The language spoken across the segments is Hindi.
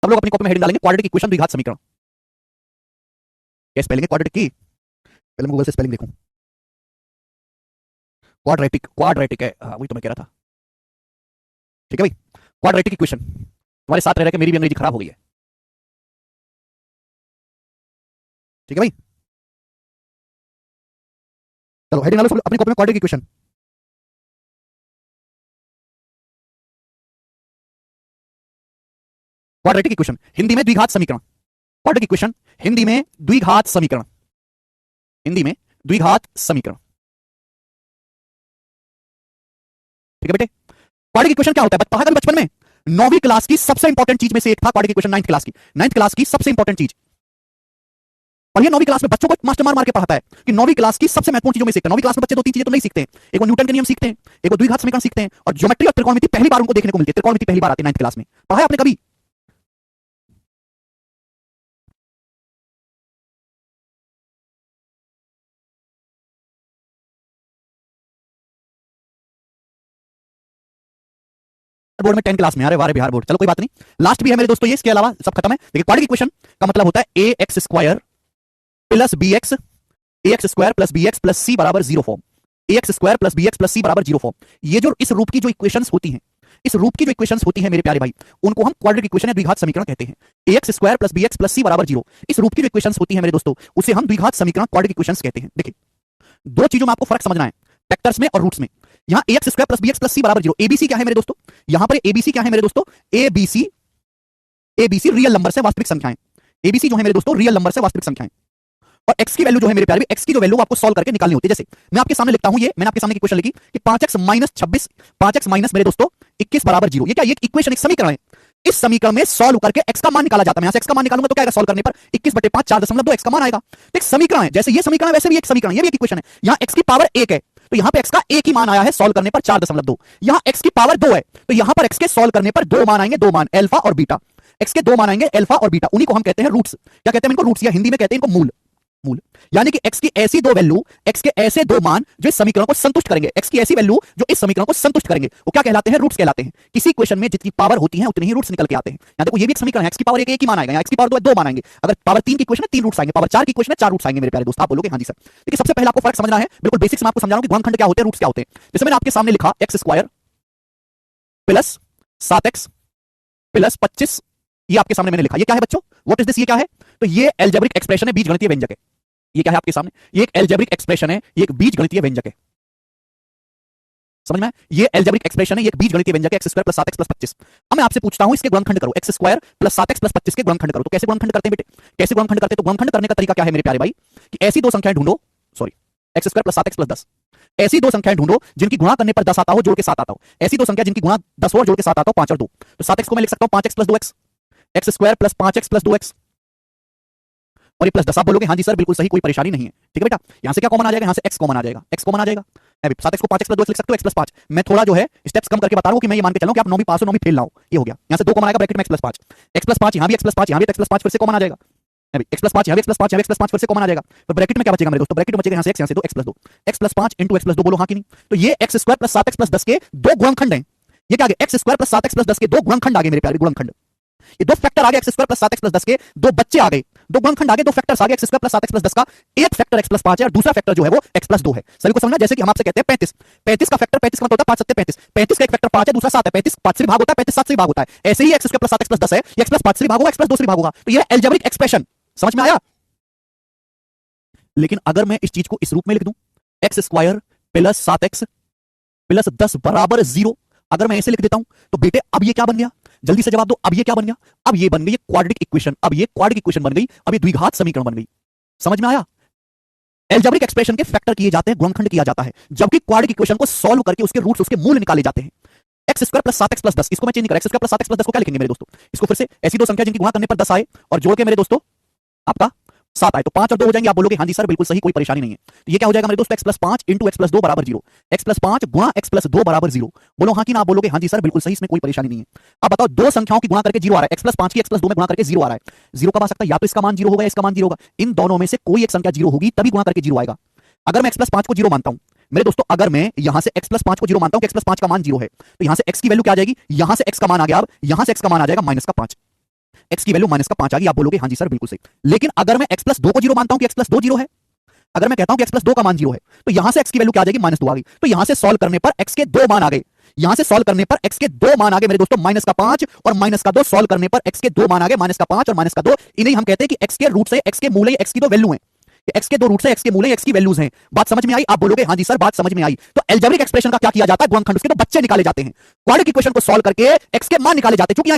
सब लोग अपनी कॉपी में हेडिंग डालेंगे क्वाड्रेटिक इक्वेशन द्विघात समीकरण। क्या स्पेलिंग है क्वाड्रेटिक की? पहले मैं गूगल से स्पेलिंग देखूं। क्वाड्रेटिक, क्वाड्रेटिक है, हाँ वही तो मैं कह रहा था। ठीक है भाई, क्वाड्रेटिक इक्वेशन। तुम्हारे साथ रह रहे के मेरी भी अंग्रेजी खराब हो गई है। ठीक है भाई, चलो हेडिंग डालो अपनी कॉपी में quadratic equation. Quadratic equation Hindi में द्विघात समीकरण। क्वाड्रेटिक इक्वेशन हिंदी में द्विघात समीकरण। हिंदी में द्विघात समीकरण। ठीक है बेटे, क्वाड्रेटिक इक्वेशन क्या होता है पढ़ा कभी बचपन में? 9वीं क्लास की सबसे इंपॉर्टेंट चीज में से एक था क्वाड्रेटिक इक्वेशन। 9th क्लास की सबसे इंपॉर्टेंट चीज। और ये 9वीं क्लास में बच्चों को मास्टर मार मार के पढ़ाता है कि 9वीं क्लास की सबसे महत्वपूर्ण चीजों में से एक है। 9वीं क्लास में बच्चे दो तीन चीजें तो नहीं सीखते हैं। एक वो न्यूटन के नियम सीखते हैं, एक वो द्विघात समीकरण सीखते हैं, और ज्योमेट्री और त्रिकोणमिति पहली बार उनको देखने को मिलती है। त्रिकोणमिति पहली बार आती है 9th क्लास में। पढ़ा है आपने कभी? बोर्ड में 10 क्लास में। अरे वाह, बिहार बोर्ड, चलो कोई बात नहीं, लास्ट भी है मेरे दोस्तों ये, इसके अलावा सब खत्म है। देखिए क्वाड्रेटिक इक्वेशन का मतलब होता है A X square plus B X, A X square plus B X plus C बराबर zero form. A X square plus B X plus C बराबर जीरो फॉर्म। ये जो इस रूप की जो इक्वेशंस होती हैं, इस रूप की जो इक्वेशंस होती हैं मेरे प्यारे भाई, उनको हम क्वाड्रेटिक इक्वेशन या द्विघात समीकरण कहते हैं। A X square plus B X plus C बराबर जीरो, इस रूप की जो इक्वेशंस होती हैं मेरे दोस्तों, उसे हम द्विघात समीकरण क्वाड्रेटिक इक्वेशंस कहते हैं। देखिए दो चीजों में आपको फर्क समझना है, वेक्टर्स में और रूट्स में। यहां A X square plus B X plus C बराबर जीरो, एबीसी क्या है मेरे दोस्तों? यहां पर एबीसी क्या है मेरे दोस्तों? एबीसी, एबीसी रियल नंबर से वास्तविक संख्याएं। एबीसी जो है मेरे दोस्तों रियल नंबर से वास्तविक संख्याएं। और x की वैल्यू जो है मेरे प्यारे, x की जो वैल्यू आपको सॉल्व करके निकालनी होती है। जैसे मैं आपके सामने लिखता हूं, ये मैंने आपके सामने की इक्वेशन लिखी कि 5x माइनस 26, 5x माइनस मेरे दोस्तों 21 बराबर जीरो। ये क्या, ये इक्वेशन, एक समीकरण है। इस समीकरण में सॉल्व करके x का मान निकाला जाता है। यहां से x का मान निकालूंगा तो क्या आएगा? सॉल्व करने पर 21/5 4.2 x का मान आएगा। एक समीकरण है, जैसे ये समीकरण है वैसे भी एक समीकरण, ये भी एक इक्वेशन है। यहां x की पावर 1 है तो यहां पे x का एक ही मान आया है, सॉल्व करने पर 4.2। यहां x की पावर 2 है तो यहां पर x के सॉल्व करने पर दो मान आएंगे, दो मान अल्फा और बीटा। x के दो मान आएंगे अल्फा और बीटा, उन्हीं को हम कहते हैं रूट्स। क्या कहते हैं इनको? रूट्स, या हिंदी में कहते हैं इनको मूल। मूल यानी कि x की ऐसी दो वैल्यू, x के ऐसे दो मान जो इस समीकरण को संतुष्ट करेंगे, x की ऐसी वैल्यू जो इस समीकरण को संतुष्ट करेंगे, वो क्या कहलाते हैं? रूट्स कहलाते हैं। किसी इक्वेशन में जितनी पावर होती है उतने ही रूट्स निकल के आते हैं। यहां देखो ये भी एक समीकरण है, x की पावर एक ही मान आएगा, x की पावर 2 है 2 मान आएंगे। अगर पावर 3 की इक्वेशन है 3 रूट्स आएंगे, पावर 4 की इक्वेशन है 4 रूट्स आएंगे मेरे प्यारे दोस्त। आप बोलोगे हां जी सर। देखिए सबसे पहले आपको फर्क समझना है, बिल्कुल बेसिक्स में आपको समझा रहा हूं कि गुणनखंड क्या होते हैं, रूट्स क्या होते हैं। जैसे मैंने आपके सामने लिखा x square plus 7x plus 25, ये आपके सामने मैंने लिखा। ये क्या है बच्चों? What is this? ये क्या है? तो ये अलजेब्रिक एक्सप्रेशन है, बीजगणितीय व्यंजक है। ये क्या है आपके सामने? ये एक अलजेब्रिक एक्सप्रेशन है, ये एक बीजगणितीय व्यंजक है। समझ में आया? ये अलजेब्रिक एक्सप्रेशन है, ये एक बीजगणितीय व्यंजक है, x square plus 7x plus 25। अब मैं आपसे पूछता हूं इसके गुणनखंड करो, x square plus 7x plus 25 के गुणनखंड करो। तो कैसे गुणनखंड करते हैं बेटे? कैसे गुणनखंड करते हैं? तो गुणनखंड करने का तरीका क्या है मेरे प्यारे भाई, कि ऐसी दो संख्याएं ढूंढो, sorry x square plus 7x plus 10, ऐसी दो संख्याएं ढूंढो जिनकी गुणा करने पर 10 आता हो, जोड़ के 7 आता हो। ऐसी दो संख्या जिनकी गुणा 10 हो और जोड़ के 7 आता हो, 5 और 2। तो 7x को मैं लिख सकता हूं 5x plus 2x, x square plus 5x plus 2x और ये प्लस 10। आप बोलोगे हां जी सर बिल्कुल सही, कोई परेशानी नहीं है। ठीक है बेटा, यहां से क्या कॉमन आ जाएगा? यहां से x कॉमन आ जाएगा, x कॉमन आ जाएगा। 7x को 5x प्लस 2x लिख सकते हो, x प्लस 5। मैं थोड़ा जो है स्टेप्स कम करके बता रहा हूं कि मैं ये मान के चलूं कि आप 9वीं पास हो 9वीं फेल ना हो। ये हो गया, यहां से 2 कॉमन आएगा, ब्रैकेट में x प्लस 5, x प्लस 5 यहां भी x प्लस 5, यहां भी x प्लस 5 फिर से कॉमन आ जाएगा। x प्लस 5 यहां भी x प्लस 5, यहां भी x प्लस 5 फिर से कॉमन आ जाएगा। तो ब्रैकेट में क्या बचेगा मेरे दोस्तों? ब्रैकेट में बचेगा यहां से x, यहां से 2 x plus 2, x plus 5 into x plus 2। बोलो हां कि नहीं? तो ये x square plus 7x plus 10 के दो गुणनखंड हैं। ये क्या आ गया? X square plus 7x plus 10 के दो गुणनखंड आ गए मेरे प्यारे, गुणनखंड। ये दो फैक्टर आ गए, x square plus 7x plus 10 के दो बच्चे आ गए, दो गुणनखंड आ गए, दो फैक्टर्स आ गए। X square plus 7x plus 10 का एक फैक्टर x प्लस 5 है और दूसरा फैक्टर जो है वो x प्लस 2 है। सभी को समझना? जैसे कि हम आपसे कहते हैं 35, 35 का फैक्टर 35 का मतलब होता है 5 7 35, 35 का एक फैक्टर 5 है, दूसरा 7 है। 35 5 से भाग होता है, 35 7 से भाग होता है। ऐसे ही x square plus 7x plus 10 है, x प्लस 5 से भाग होगा, x प्लस 2 से भाग होगा। तो ये अलजेब्रिक एक्सप्रेशन, समझ में आया? लेकिन अगर मैं इस चीज को इस रूप में लिख दूं, x square plus 7x plus 10 बराबर 0, अगर मैं ऐसे लिख देता हूं तो बेटे अब ये क्या बन गया? जल्दी से जवाब दो, अब ये क्या बन गया? अब ये बन गई क्वाड्रेटिक इक्वेशन। अब ये क्वाड्रेटिक इक्वेशन बन गई, अब ये द्विघात समीकरण बन गई। समझ में आया? अलजेब्रिक एक्सप्रेशन के फैक्टर किए जाते हैं, गुणनखंड किया जाता है, जबकि क्वाड्रेटिक इक्वेशन को सॉल्व करके उसके रूट्स, उसके मूल निकाले जाते हैं। X square plus 7x plus 10, इसको मैं चेंज नहीं करा, x square plus 7x plus 10 को क्या लिखेंगे मेरे दोस्तों? इसको फिर से ऐसी दो संख्या जिनकी गुणा करने पर 10 आए और जोड़ के मेरे दोस्तों आपका 7 आए, तो 5 और 2 हो जाएंगे। आप बोलोगे हां जी सर बिल्कुल सही, कोई परेशानी नहीं है। तो ये क्या हो जाएगा मेरे दोस्तों? x plus 5 into x plus 2 बराबर 0, x प्लस 5 गुणा x प्लस 2 बराबर 0। बोलो हां कि ना? आप बोलोगे हां जी सर बिल्कुल सही, इसमें कोई परेशानी नहीं है। अब बताओ दो संख्याओं की गुणा करके 0 आ रहा है, x प्लस 5 की x प्लस 2 में गुणा करके 0 आ रहा है। 0 कब आ सकता है? या तो इसका मान 0 होगा या इसका मान 0 होगा। इन दोनों में से कोई एक संख्या 0 होगी, तभी गुणा करके 0 आएगा। अगर मैं x प्लस 5 को 0 मानता हूं मेरे दोस्तों, अगर मैं यहां से x प्लस 5 को 0 मानता हूं कि x प्लस 5 का मान 0 है, तो यहां से x की वैल्यू क्या आ जाएगी? यहां से x का मान आ गया, अब यहां से x का मान आ जाएगा -5। x की वैल्यू -5 आ गई। आप बोलोगे हाँ जी सर बिल्कुल सही। लेकिन अगर मैं x + 2 को 0 मानता हूं कि x + 2 0 है, अगर मैं कहता हूं कि x + 2 का मान 0 है, तो यहां से x की वैल्यू क्या आ जाएगी? -2 आ गई। तो यहां से सॉल्व करने पर x के 2 मान आ गए। यहां से सॉल्व करने पर x के 2 मान आ गए मेरे दोस्तों, -5 और -2 सॉल्व करने पर x के 2 मान आ गए, -5 और -2। इन्हें हम कहते हैं कि x के रूट से x के मूल है, x की दो वैल्यू है। x के 2 रूट से x के मूल है, x की वैल्यूज हैं। बात समझ में आई? आप बोलोगे हाँ जी सर बात समझ में आई। तो अलजेब्रिक एक्सप्रेशन का क्या किया जाता है? गुणनखंड उसके तो बच्चे निकाले जाते हैं। क्वाड्रेटिक इक्वेशन को सॉल्व करके x के मान निकाले जाते हैं। क्योंकि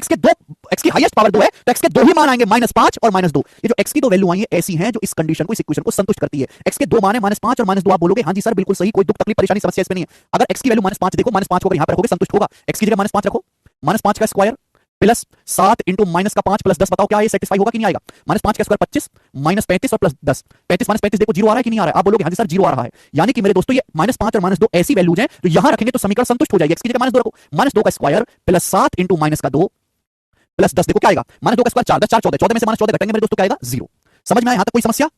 x की हाईएस्ट पावर 2 है, तो x के 2 ही मान आएंगे, -5 और -2। ये जो x की दो वैल्यू आई है ऐसी हैं जो इस कंडीशन को, इस इक्वेशन को संतुष्ट करती है। x के 2 मान है, -5 और -2। आप बोलोगे हाँ जी सर बिल्कुल सही, कोई दुख तकलीफ परेशानी समस्या इसमें नहीं है। अगर x की वैल्यू -5 देखो, -5 को अगर यहां पर रखोगे संतुष्ट होगा। x की जगह -5 रखो, -5 का स्क्वायर प्लस 7 इंटू -5 प्लस 10, बताओ क्या ये सेटिस्फाई होगा कि नहीं आएगा? -5 का स्क्वायर 25, -35 और प्लस 10, 35 -35 देखो 0 आ रहा है कि नहीं आ रहा है? आप बोलोगे हाँ जी सर 0 आ रहा है। यानी कि मेरे दोस्तों ये -5 और -2 ऐसी वैल्यूज हैं जो यहां रखेंगे तो समीकरण संतुष्ट हो जाएगी। x की जगह -2 रखो, -2 का स्क्वायर प्लस 7 इंटू -2 प्लस 10 देखो क्या आएगा? -2 का स्क्वायर 4, 10 4 14, 14 में से -14 घटेंगे मेरे दोस्तों क्या आएगा? 0। समझ में आया? यहां तक कोई समस्या?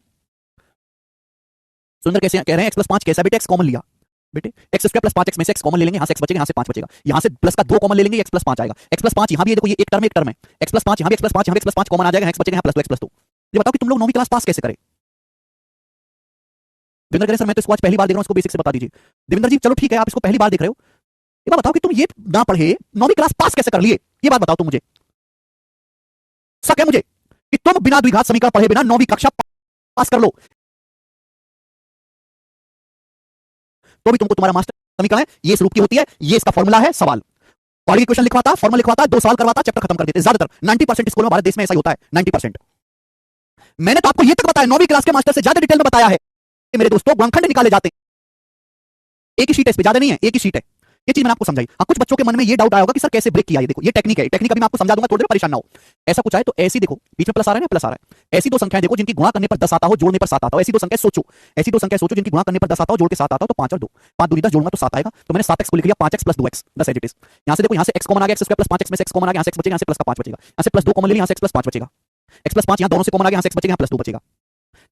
सुंदर कैसे कह रहे हैं x + 5 कैसा बेटे? x कॉमन लिया बेटे, x² + 5x में से x कॉमन ले लेंगे, यहां से x बचेगा, यहां से 5 बचेगा, यहां से प्लस का 2 कॉमन ले लेंगे, x + 5 आएगा। x + 5 यहां भी है, देखो ये एक टर्म है, x + 5 यहां भी, x + 5 यहां भी, x + 5 कॉमन आ जाएगा, x बचेगा, यहां +2 x + 2। ये बताओ कि तुम लोग 9वीं क्लास पास कैसे करें? देवेंद्र कह रहे सर मैं तो इसको आज पहली बार देख रहा हूं, इसको बेसिक से बता दीजिए। देवेंद्र जी चलो ठीक है, आप इसको पहली बार देख रहे हो, ये बात बताओ कि तुम ये ना पढ़े 9वीं क्लास पास कैसे कर लिए? ये बात बताओ तुम मुझे। शक है मुझे कि तुम बिना द्विघात समीकरण पढ़े बिना 9वीं कक्षा पास कर लो, तो भी तुमको तुम्हारा मास्टर समीकरण है ये इस रूप की होती है, ये इसका फॉर्मूला है। सवाल पढ़ के क्वेश्चन लिखवाता, फॉर्मूला लिखवाता, 2 सवाल करवाता, चैप्टर खत्म कर देते। ज्यादातर 90% स्कूलों में भारत देश में ऐसा ही होता है, 90%। मैंने तो आपको ये तक बताया, 9वीं क्लास के मास्टर से ज्यादा डिटेल में बताया है मेरे दोस्तों। गुणनखंड निकाले जाते हैं, एक ही शीट है, इस पे ज्यादा नहीं है, एक ही शीट है। ये चीज मैंने आपको समझाई। हाँ कुछ बच्चों के मन में ये डाउट आया होगा कि सर कैसे ब्रेक किया? ये देखो ये टेक्निक है, टेक्निक अभी मैं आपको समझा दूंगा, थोड़ी देर परेशान ना हो। ऐसा कुछ आए तो ऐसी देखो, बीच में प्लस आ रहा है ना, प्लस आ रहा है। ऐसी दो संख्याएं देखो जिनकी गुणा करने पर 10 आता हो, जोड़ने पर 7 आता हो। ऐसी दो संख्याएं सोचो, ऐसी दो संख्याएं सोचो जिनकी गुणा करने पर 10 आता हो, जोड़ के 7 आता हो। तो 5 और 2, 5 दूनी 10, जोड़ूंगा तो 7 आएगा। तो मैंने 7x को लिख लिया, 5x + 2x 10 as it is. यहां से देखो, यहां से x कॉमन आ गया, x² + 5x में से x कॉमन आ गया, यहां से x बचेगा, यहां से प्लस का 5 बचेगा, यहां से +2 कॉमन ले लिया, यहां से x + 5 बचेगा, x + 5 यहां दोनों से कॉमन आ गया, यहां से x बचेगा, यहां +2 बचेगा।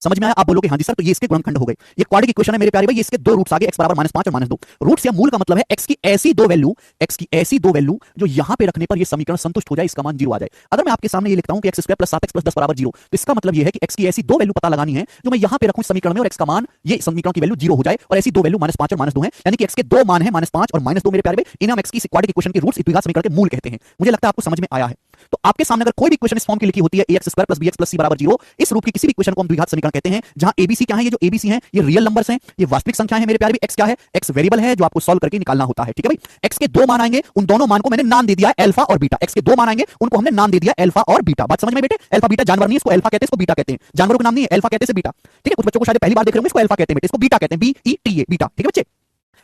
समझ में आया? आप बोलोगे हाँ जी सर तो ये इसके गुणनखंड हो गए। ये क्वाड्रेटिक इक्वेशन है मेरे प्यारे भाई, ये इसके दो रूट्स आ गए, x = -5 और -2। रूट्स या मूल का मतलब है x की ऐसी दो वैल्यू, x की ऐसी दो वैल्यू जो यहां पे रखने पर ये समीकरण संतुष्ट हो जाए, इसका मान 0 आ जाए। अगर मैं आपके सामने ये लिखता हूं कि x² + 7x + 10 = 0, तो इसका मतलब ये है कि x की ऐसी दो वैल्यू पता लगानी है जो मैं यहां पे रखूं समीकरण में, और x का मान, ये समीकरण की वैल्यू 0 हो जाए, और ऐसी दो वैल्यू -5 और -2 है। यानी कि x के दो मान है, -5 और -2 मेरे प्यारे भाई, इन्हें हम x की क्वाड्रेटिक इक्वेशन के रूट्स, द्विघात समीकरण के मूल कहते हैं। मुझे लगता है आपको समझ में आया है। तो आपके सामने अगर कोई भी इक्वेशन इस फॉर्म की लिखी होती है, ax² + bx + c = 0, इस रूप की किसी भी इक्वेशन को हम द्विघात समीकरण कहते हैं। जहां abc क्या है? ये जो abc हैं ये रियल नंबर्स हैं, ये वास्तविक संख्याएं हैं मेरे प्यारे भाई। x क्या है? x वेरिएबल है जो आपको सॉल्व करके निकालना होता है, ठीक है भाई। x के दो मान आएंगे, उन दोनों मान को मैंने नाम दे दिया है अल्फा और बीटा। x के दो मान आएंगे, उनको हमने नाम दे दिया अल्फा और बीटा। बात समझ में बेटे? अल्फा बीटा जानवर नहीं है, इसको अल्फा कहते हैं, इसको बीटा कहते हैं। जानवरों का नाम नहीं है, अल्फा कहते हैं, बीटा, ठीक है। कुछ बच्चों को शायद पहली बार देख रहे होंगे, इसको अल्फा कहते हैं बेटे, इसको बीटा कहते हैं, BETA बीटा, ठीक है बच्चे।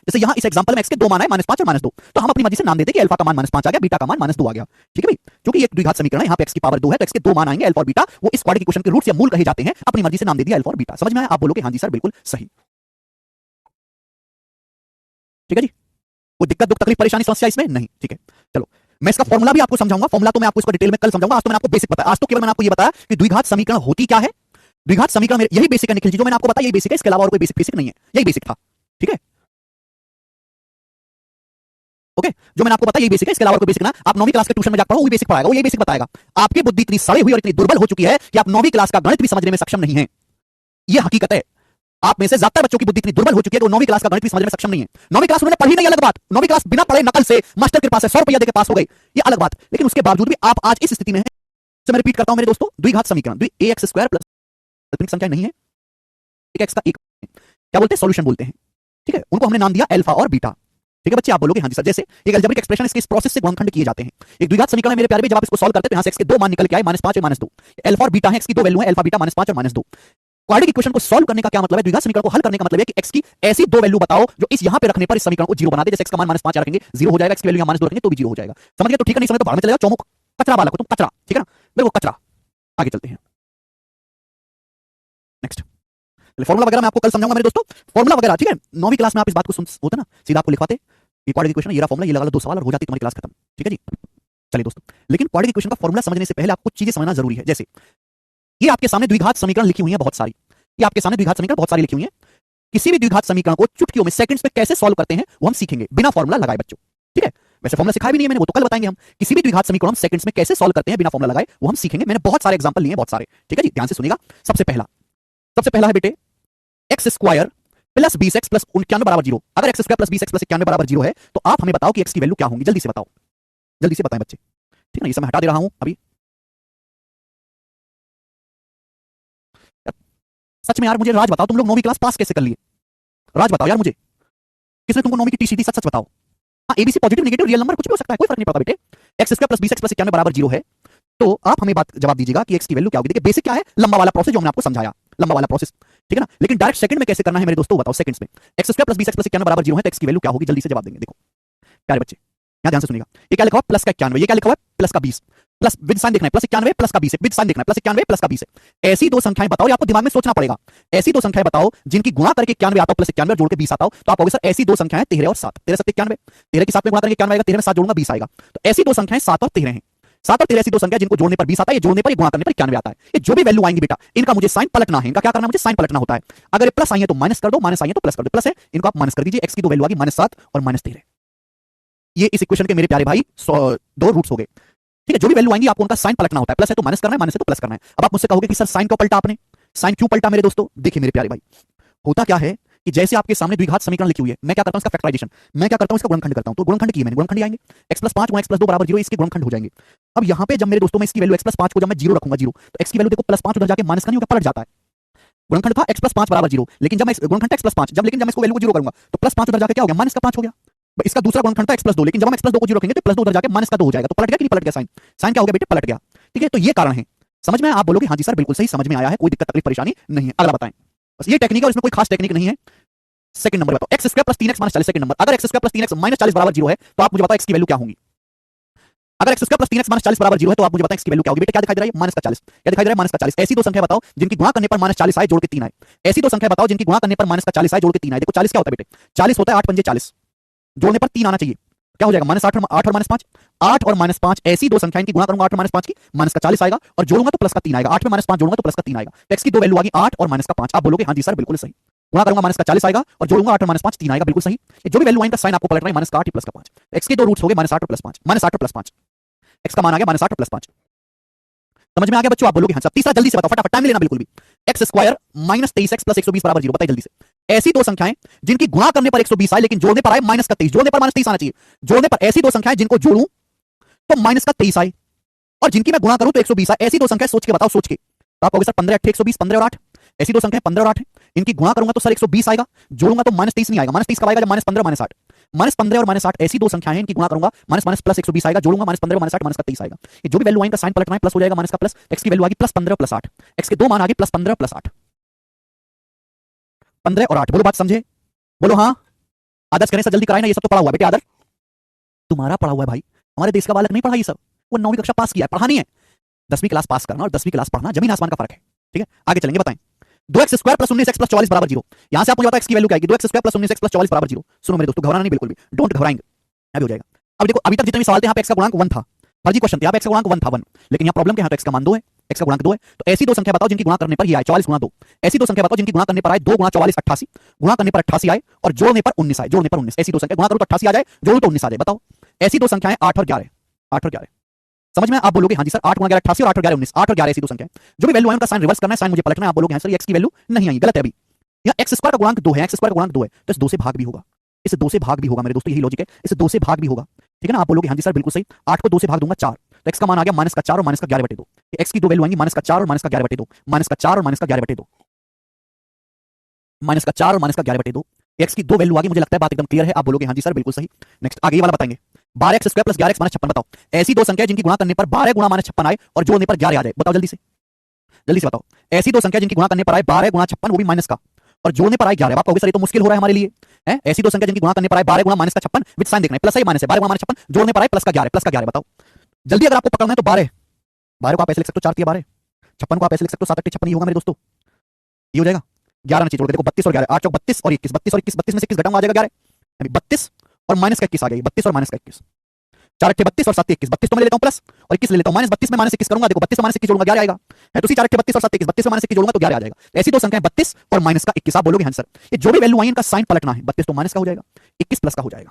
जैसे यहां इस एग्जांपल में x के दो मान है, -5 और -2, तो हम अपनी मर्जी से नाम देते हैं कि अल्फा का मान -5 आ गया, बीटा का मान -2 आ गया, ठीक है भाई। क्योंकि ये एक द्विघात समीकरण है, यहां पे x की पावर 2 है, तो x के दो मान आएंगे अल्फा और बीटा, वो इस क्वाड्रेटिक इक्वेशन के रूट्स या मूल कहे जाते हैं। अपनी मर्जी से नाम दे दिया अल्फा और बीटा। समझ में आया? आप बोलोगे हाँ जी सर बिल्कुल सही, ठीक है जी। कोई दिक्कत, दुख, तकलीफ, परेशानी, समस्या इसमें नहीं? ठीक है चलो, मैं इसका फॉर्मूला भी आपको समझाऊंगा। फॉर्मूला तो मैं आपको इसको डिटेल में कल समझाऊंगा, आज तो मैंने आपको बेसिक बताया। आज तो केवल मैंने आपको ये बताया कि द्विघात समीकरण होती क्या है। द्विघात समीकरण यही बेसिक है निखिल जी, जो मैंने आपको बताया यही बेसिक है, इसके अलावा और कोई बेसिक नहीं है, यही बेसिक था, ठीक है ओके। जो मैंने आपको बताया यही बेसिक है, इसके अलावा कोई बेसिक ना। आप 9वीं क्लास के ट्यूशन में जाकर पढ़ो, वही बेसिक पढ़ाएगा, वो यही बेसिक बताएगा। आपकी बुद्धि इतनी सड़ी हुई और इतनी दुर्बल हो चुकी है कि आप 9वीं क्लास का गणित भी समझने में सक्षम नहीं है। ये हकीकत है। आप में से ज्यादातर बच्चों की बुद्धि इतनी दुर्बल हो चुकी है कि वो 9वीं क्लास का गणित भी समझने में सक्षम नहीं है। 9वीं क्लास उन्होंने पढ़ी नहीं, अलग बात। 9वीं क्लास बिना पढ़े नकल से मास्टर के पास है, 100 रुपया देकर पास हो गए, ये अलग बात। लेकिन उसके बावजूद भी आप आज इस स्थिति में हैं। तो मैं रिपीट करता हूं मेरे दोस्तों, द्विघात समीकरण ax² प्लस काल्पनिक संख्या नहीं है, x का एक क्या बोलते हैं? सॉल्यूशन बोलते हैं, ठीक है। उनको हमने नाम दिया अल्फा और बीटा, ठीक है बच्चे। आप बोलोगे हाँ जी सर, जैसे एक अलजेब्रिक एक्सप्रेशन, इसके इस प्रोसेस से गुणनखंड किए जाते हैं। एक द्विघात समीकरण है मेरे प्यारे भाई, जब आप इसको सॉल्व करते हैं तो यहां से x के दो मान निकल के आए, -5 और -2। अल्फा और बीटा है, x की दो वैल्यू है, अल्फा बीटा, -5 और -2। क्वाड्रेटिक इक्वेशन को सॉल्व करने का क्या मतलब है? द्विघात समीकरण को हल करने का मतलब है कि x की ऐसी दो वैल्यू बताओ जो इस यहां पे रखने पर इस समीकरण को 0 बना दे। जैसे x का मान -5 रखेंगे 0 हो जाएगा, x की वैल्यू यहां -2 रखेंगे तो भी 0 हो जाएगा। समझ गए? तो ठीक है, नहीं समझे तो भाड़ में चले जाओ, चौमुख कचरा वाला को तुम, कचरा, ठीक है ना, मेरे को कचरा। आगे चलते हैं नेक्स्ट। फॉर्मूला वगैरह मैं आपको कल समझाऊंगा मेरे दोस्तों, फॉर्मूला वगैरह, ठीक है। 9वीं क्लास में आप इस बात को सुन होता ना, सीधा आपको लिखवाते ये क्वाड्रेटिक इक्वेशन, ये रहा फॉर्मूला, ये लगा लो 2 सवाल और हो जाती तुम्हारी क्लास खत्म, ठीक है जी। चलिए दोस्तों, लेकिन क्वाड्रेटिक इक्वेशन का फॉर्मूला समझने से पहले आपको कुछ चीजें समझना जरूरी है। जैसे ये आपके सामने द्विघात समीकरण लिखी हुई है बहुत सारी, ये आपके सामने द्विघात समीकरण बहुत सारी लिखी हुई है। किसी भी द्विघात समीकरण को चुटकियों में, सेकंड्स में कैसे सॉल्व करते हैं वो हम सीखेंगे बिना फॉर्मूला लगाए बच्चों, ठीक है। वैसे फॉर्मुला सिखाया भी नहीं है मैंने, वो तो कल बताएंगे हम। किसी भी द्विघात समीकरण हम सेकंड्स में कैसे सॉल्व करते हैं बिना फॉर्मुला लगाए, वो हम सीखेंगे। मैंने बहुत सारे एग्जांपल लिए हैं, बहुत सारे, ठीक है जी, ध्यान से सुनिएगा। सबसे पहला है बेटे x square plus 20x plus 91 बराबर 0। अगर x square plus 20x plus 91 बराबर 0 है तो आप हमें बताओ कि x की वैल्यू क्या होगी, जल्दी से बताओ, जल्दी से बताएं बच्चे, ठीक है ना। ये सब मैं हटा दे रहा हूं अभी। सच में यार मुझे राज बताओ, तुम लोग 9वीं क्लास पास कैसे कर लिए? राज बताओ यार मुझे, किसने तुमको 9वीं की टीसीटी, सच सच बताओ। हाँ, ABC positive negative real number कुछ भी हो सकता है, कोई फर्क नहीं पड़ता बेटे। X square plus 20x plus 91 बराबर 0 है, तो आप हमें बात जवाब दीजिएगा कि x की वैल्यू क्या होगी। देखिए बेसिक क्या है, लंबा वाला प्रोसेस जो हमने आपको समझाया, लंबा वाला प्रोसेस, ठीक है ना। लेकिन डायरेक्ट सेकंड में कैसे करना है मेरे दोस्तों, बताओ सेकंड्स में। X square plus 20x plus 91 बराबर 0 है, तो x की वैल्यू क्या होगी, जल्दी से जवाब देंगे। देखो प्यारे बच्चे यहां ध्यान से सुनिएगा, ये क्या लिखा हुआ प्लस का 91, ये क्या लिखा हुआ प्लस का 20, प्लस विद साइन देखना है, प्लस 91 प्लस का 20 है, विद साइन देखना है, प्लस 91 प्लस का 20 है। ऐसी दो संख्याएं बताओ, ये आपको दिमाग में सोचना पड़ेगा। ऐसी दो संख्याएं बताओ जिनकी गुणा करके 91 आता हो, प्लस 91 जोड़ के 20 आता हो, तो आप कहोगे सर ऐसी दो संख्याएं 13 और 7, 13 7 91, 13 के साथ में गुणा करके 91 आएगा, 13 में 7 जोड़ूंगा 20 आएगा। तो ऐसी दो संख्याएं 7 और 13 हैं। 7 और 13 ऐसी दो संख्या जिनको जोड़ने पर 20 आता है, ये जोड़ने पर गुणा करने पर 91 आता है। ये जो भी वैल्यू आएंगी बेटा, इनका मुझे साइन पलटना है, इनका क्या करना है, मुझे साइन पलटना होता है। अगर ये प्लस आई है तो माइनस कर दो, माइनस आई है तो प्लस कर दो। प्लस है इनको आप माइनस कर दीजिए, एक्स की दो वैल्यू आ गई -7 और -13। ये इस इक्वेशन के मेरे प्यारे भाई दो रूट्स हो गए, ठीक है। जो भी वैल्यू आएंगी आपको उनका साइन पलटना होता है, प्लस है तो माइनस करना है, माइनस है तो प्लस करना है। अब आप मुझसे कहोगे कि सर साइन क्यों पलटा आपने, साइन क्यों पलटा मेरे दोस्तों? देखिए मेरे प्यारे भाई, होता क्या है कि जैसे आपके सामने द्विघात समीकरण लिखी हुई है, मैं क्या करता हूं इसका फैक्टराइजेशन, मैं क्या करता हूं इसका गुणनखंड करता हूं। तो गुणनखंड की मैंने, गुणनखंड आएंगे x + 5 x + 2 बराबर 0, इसके गुणनखंड हो जाएंगे। अब यहां पे जब मेरे दोस्तों में इसकी वैल्यू x + 5 को जब मैं 0 रखूंगा 0, तो x की वैल्यू देखो +5 उधर जाके माइनस का नहीं होगा, पलट जाता है। गुणनखंड था x + 5 बराबर 0, लेकिन जब मैं गुणनखंड x + 5 जब, लेकिन जब मैं इसको वैल्यू को 0 करूंगा तो +5 उधर जाके क्या हो गया, -5 हो गया। इसका दूसरा गुणनखंड था x + 2, लेकिन जब हम x + 2 को 0 रखेंगे तो +2 उधर जाके -2 हो जाएगा, तो पलट गया कि नहीं पलट गया साइन, साइन क्या हो गया बेटे, पलट गया, ठीक है। तो ये कारण है, समझ में? आप बोलोगे हाँ जी सर बिल्कुल सही, समझ में आया है, कोई दिक्कत तकलीफ परेशानी नहीं है। अगला बताएं, बस ये टेक्निक है और इसमें कोई खास टेक्निक नहीं है। सेकंड नंबर बताओ, x² + 3x - 40, सेकंड नंबर। अगर x² + 3x - 40 बराबर 0 है तो आप मुझे बताओ x की वैल्यू क्या होगी। अगर x² + 3x - 40 बराबर 0 है तो आप मुझे बताएं x की वैल्यू क्या होगी। बेटा क्या दिखाई दे रहा है, -40, क्या दिखाई दे रहा है, -40। ऐसी दो संख्या बताओ जिनकी गुणा करने पर -40 आए, जोड़ के 3 आए। ऐसी दो संख्या बताओ जिनकी गुणा करने पर -40 आए, जोड़ के 3 आए। देखो 40 क्या होता है बेटे, 40 होता है 8 पंजे 40, जोड़ने पर 3 आना चाहिए, क्या हो जाएगा -8 और -5, 8 और -5। ऐसी दो संख्या इनकी गुणा करूंगा 8 और -5 की, -40 आएगा, और जोड़ूंगा तो प्लस का 3 आएगा। 8 में -5 जोड़ूंगा तो प्लस का 3 आएगा। तो x की दो वैल्यू आ गई 8 और -5। आप बोलोगे हाँ जी सर बिल्कुल सही, गुणा करूंगा -40 आएगा और जोड़ूंगा 8 और -5 3 आएगा, बिल्कुल सही। जो भी वैल्यू आएगा साइन आपको पलटना है, -8 प्लस का 5। x के दो रूट्स हो गए -8 और +5, -8 और +5, x का मान आ गया -8 और +5। समझ में आ गया बच्चों? आप बोलोगे हाँ सर। तीसरा जल्दी से बताओ, फटाफट, टाइम लेना बिल्कुल भी। x² - 23x + 120 बराबर 0, बताइए जल्दी से। ऐसी दो संख्याएं जिनकी गुणा करने पर 120 आए, लेकिन जोड़ने पर आए -23, जोड़ने पर -23 आना चाहिए, जोड़ने पर ऐसी दो संख्याएं जिनको जोड़ूं तो -23 आए, और जिनकी मैं गुणा करूं तो 120 आए। ऐसी दो संख्याएं सोच के बताओ, सोच के। तो आप कहोगे सर 15 8 120, 15 और 8, ऐसी दो संख्याएं 15 और 8 है, इनकी गुणा करूंगा तो सर 120 आएगा, जोड़ूंगा तो -23 नहीं आएगा। -23 कब आएगा, जब -15 और -8, -15 और -8 ऐसी दो संख्याएं हैं, इनकी गुणा करूंगा प्लस 120 आएगा, जोड़ूंगा -15 -8 -23 आएगा। ये जो भी वैल्यू आएगा साइन पलटना है, प्लस हो जाएगा, माइनस का प्लस, x की वैल्यू आ गई +15 +8, x के दो मान आ गए +15 +8, 15 और 8। बोलो बात समझे, बोलो हाँ। आदर्श करें सर, जल्दी कराए ना, ये सब तो पढ़ा हुआ है बेटे। आदर्श तुम्हारा पढ़ा हुआ है भाई, हमारे देश का बालक नहीं पढ़ा ये सब, वो 9वीं कक्षा पास किया है, पढ़ा नहीं है। 10वीं क्लास पास करना और 10वीं क्लास पढ़ना जमीन आसमान का फर्क है, ठीक है। आगे चलेंगे, बताएं। 2x² + 19x + 40 बराबर 0, यहां से आप मुझे बताओ x की वैल्यू क्या आएगी। 2x² + 19x + 40 बराबर 0। सुनो मेरे दोस्तों, घबराना नहीं बिल्कुल भी, डोंट घबराएंगे, अभी हो जाएगा। अब देखो, अभी तक जितने भी सवाल थे यहाँ पे x का गुणांक 1 था, फर्जी क्वेश्चन थे, यहाँ पे x का गुणांक 1 था 1, लेकिन यहाँ प्रॉब्लम क्या है, तो x का मान 2 है, x का गुणांक 2 है। तो ऐसी दो संख्या बताओ जिनकी गुणा करने पर ये आए 44 × 2, ऐसी दो संख्या बताओ जिनकी गुणा करने पर आए 2 × 44 88, गुणा करने पर 88 आए और जोड़ने पर 19 आए, जोड़ने पर 19। ऐसी दो संख्या गुणा करो तो 88 आ जाए, जोड़ो तो 19 आ जाए। बताओ ऐसी दो संख्याएं 8 और 11, 8 और 11। समझ में? आप बोलोगे हाँ जी सर, 8 × 11 88 और 8 और 11 19, 8 और 11 ऐसी दो संख्या है। जो भी वैल्यू है उनका साइन रिवर्स करना है, साइन मुझे पलटना है। आप बोलोगे हाँ सर ये x की वैल्यू नहीं आई, गलत है। अभी यहाँ x² का गुणांक 2 है, x² का गुणांक 2 है, तो इस 2 से भाग भी होगा, इस 2 से भाग भी होगा मेरे दोस्तों, यही लॉजिक है, इस 2 से भाग भी होगा, ठीक है ना। आप बोलोगे हाँ जी सर बिल्कुल सही, 8 को 2 से भाग दूंगा 4, तो x का मान आ गया -4 और -11/2। x की दो वैल्यू आएंगी -4 और -11/2, -4 और -11/2, -4 और -11/2। x की दो वैल्यू आ गई, मुझे लगता है बात एकदम क्लियर है। आप बोलोगे हाँ जी सर बिल्कुल सही। नेक्स्ट आगे ये वाला बताएंगे, 12x² + 11x - 56। बताओ ऐसी दो संख्या जिनकी गुणा करने पर 12 × -56 आए और जोड़ने पर 11 आ जाए। बताओ जल्दी से, जल्दी से बताओ। ऐसी दो संख्या जिनकी गुणा करने पर आए 12 × 56, वो भी माइनस का, और जोड़ने पर आए 11। आप कहोगे सर ये तो मुश्किल हो रहा है हमारे लिए, है। ऐसी दो संख्या जिनकी गुणा करने पर आए 12 × -56 विद साइन देखना है, प्लस है माइनस है, 12 × -56 जोड़ने पर आए प्लस का 11, प्लस का 11। बताओ जल्दी, अगर आपको पकड़ना है तो 12 को आप ऐसे लिख सकते हो 4 12, 56 को आप ऐसे लिख सकते हो 7 8 56, ये होगा मेरे दोस्तों, ये हो जाएगा 11 नीचे जोड़ के। देखो 32 और 11, 8 चौक 32 और 21, 32 और 21, 32 में से 21 घटाऊंगा आ जाएगा 11, यानी 32 और -21 आ गई, 32 और -21, 4 8 32 और 7 21, 32 तो मैं ले लेता हूं प्लस और 21 ले लेता हूं माइनस, 32 में -21 करूंगा, देखो 32 में -21 जोड़ूंगा 11 आएगा, है तो उसी 4 8 32 और 7 21, 32 में -21 जोड़ूंगा तो 11 आ जाएगा। ऐसी दो संख्याएं 32 और -21। आप बोलोगे हाँ सर ये जो भी वैल्यू आई इनका साइन पलटना है, 32 तो माइनस का हो जाएगा, 21 प्लस का हो जाएगा।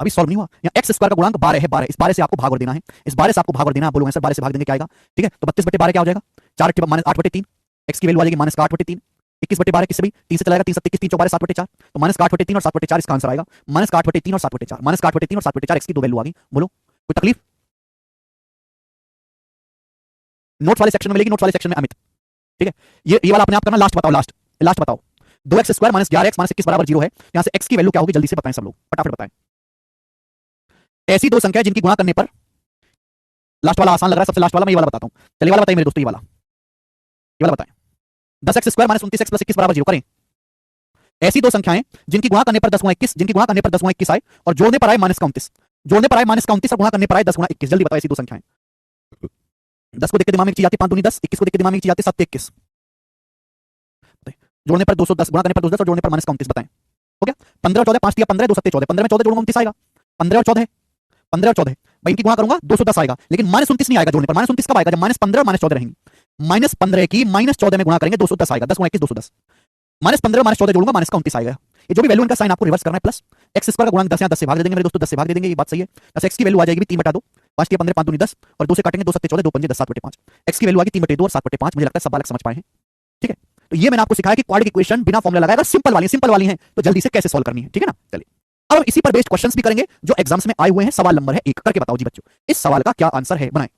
अभी सॉल्व नहीं हुआ। यहाँ एक्स स्क्वायर का गुणांक 12 है, 12 इस 12 से आपको भाग और देना है, इस 12 से आपको भाग और देना है। बोलोगे सर 12 से भाग देंगे क्या आएगा? ठीक है, तो 32/12 क्या हो जाएगा? 4 माइनस 8/3, एक्स की वैल्यू आ जाएगी माइनस का 8/3, 21/12 किससे भी 3 से चलाएगा, 3 7 21 3 4 7/4, तो माइनस का 8/3 और 7/4 इसका आंसर आएगा। माइनस का 8/3 और 7/4, माइनस का 8/3 और 7/4 एक्स की दो वैल्यू आ गई। बोलो कोई तकलीफ? नोट्स वाले सेक्शन में मिलेगी, नोट्स वाले सेक्शन में अमित। ठीक है, ये वाला अपने आप करना। लास्ट बताओ, लास्ट बताओ। 2x² माइनस 11x माइनस 21 बराबर 0 है। यहां से x की वैल्यू क्या होगी? जल्दी से बताएं सब लोग, फटाफट बताएं। ऐसी दो संख्या जिनकी गुणा करने पर, लास्ट वाला आसान लग रहा है, सबसे लास्ट वाला मैं ये वाला बताता हूं। चलिए वाला बताइए मेरे दोस्तों, ये वाला बताएं। 10x² माइनस 29x प्लस 21 बराबर 0 करें। ऐसी दो संख्याएं जिनकी गुणा करने पर 10 गुणा 21, जिनकी गुणा करने पर 10 गुणा 21 आए और जोड़ने पर आए माइनस का 29, जोड़ने पर आए माइनस का 29 और गुणा करने पर आए 10 गुणा 21। जल्दी बताओ ऐसी दो संख्याएं। 10 को देख के दिमाग में एक चीज आती है 5 दूनी 10, 21 को देख के दिमाग में एक चीज आती है 7 21। जोड़ने पर 210, गुणा करने पर 210 और जोड़ने पर माइनस का 29। बताएं हो गया? 15 और 14 5 दिया 15, 2 7 14, 15 में 14 जोड़ूंगा 29 आएगा। 15 और 14 15 और 14 भाई इनकी गुणा करूंगा 210 आएगा, लेकिन माइनस 29 नहीं आएगा जोड़ने पर। माइनस 29 कब आएगा? जब माइनस 15 और माइनस 14 रहेंगी। माइनस 15 की माइनस 14 में गुणा करेंगे 210 आएगा। 10 गुणा 21 210, माइनस 15 माइनस 14 जोड़ूंगा माइनस का 29 आएगा। ये जो भी वैल्यू इनका साइन आपको रिवर्स करना है, प्लस एक्स स्क्वायर का गुणांक 10 यहाँ 10 से भाग दे देंगे मेरे दोस्तों, 10 से भाग दे देंगे, ये बात सही है। 10 एक्स की वैल्यू आ जाएगी 3/2, 5 के 15 5 दूनी 10 और 2 से काटेंगे 2 7 14, 2 5 10 7/5। एक्स की वैल्यू आ गई 3/2 और 7/5। मुझे लगता है सब बालक समझ पाए हैं। ठीक है, तो ये मैंने आपको सिखाया कि क्वाड्रेटिक इक्वेशन बिना फॉर्मूला लगाए, अगर सिंपल वाली है तो जल्दी से कैसे सॉल्व करनी है। ठीक है ना? चलिए अब हम इसी पर बेस्ड क्वेश्चंस भी करेंगे जो एग्जाम्स में आए हुए हैं। सवाल नंबर है 1, करके बताओ जी बच्चों, इस सवाल का क्या आंसर है? बनाएं।